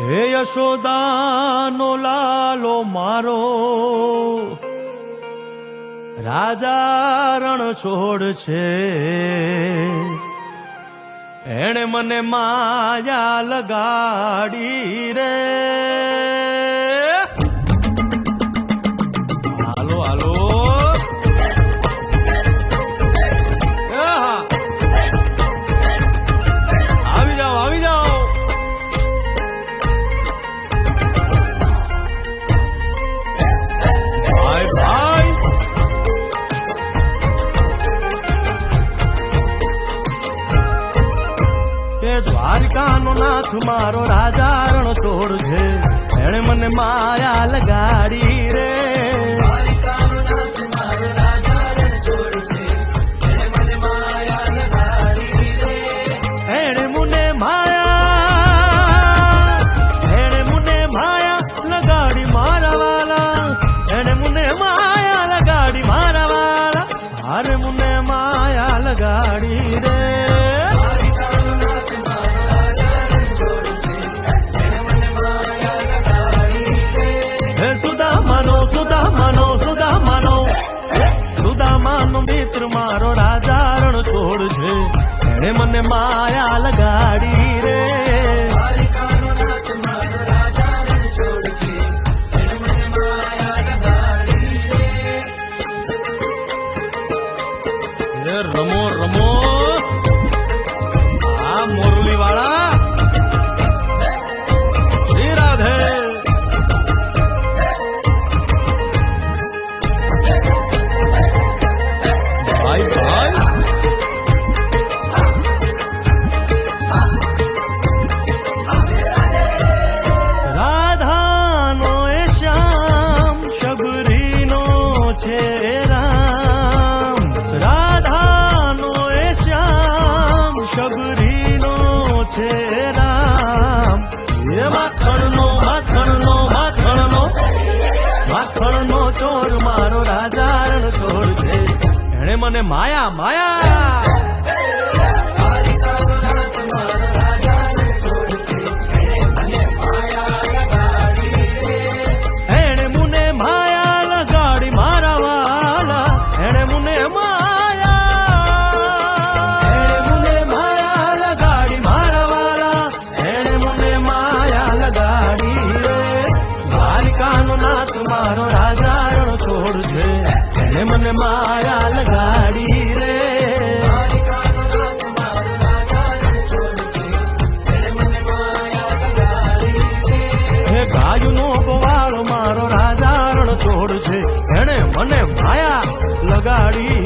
હે યશોદાનો લાલો મારો રાજા રણ છોડ છે, એણે મને માયા લગાડી રે. હાલો હાલો આવી જાઓ આવી જાઓ. ભાઈ ભાઈ એ દ્વારકાનો નાથ મારો રાજા રણ છોડ છે, એણે મને માયા લગાડી રે. એણે મને માયા લગાડી મારા વાલા, એણે મને માયા લગાડી મારા વાલા, હારે મને માયા લગાડી રે. સુદામાનો મિત્ર મારો રાજા રણ છોડ છે, એણે મને માયા લગાડી રે. રમો રમો આ મોરલી વાળા શ્રી રાધે. ભાઈ ભાઈ રાધાનો એ શ્યામ શબરીનો છે રામ, રાધાનો એ શ્યામ શબરીનો છે રામ. એ માખણનો ચોર મારો રાજા રણ છોડ છે, એણે મને માયા માયા. એણે મને માયા લગાડી મારા વાલા, એણે મને માયા લગાડી મારા વાલા, એણે મને માયા લગાડી રે. દ્વારિકાનો નાથ મારો રાજા રણ છોડ છે, એણે મને માયા લગાડી રે. હે ગાયનો ગોવાળ મારો રાજા રણ છોડ છે, એણે મને માયા લગાડી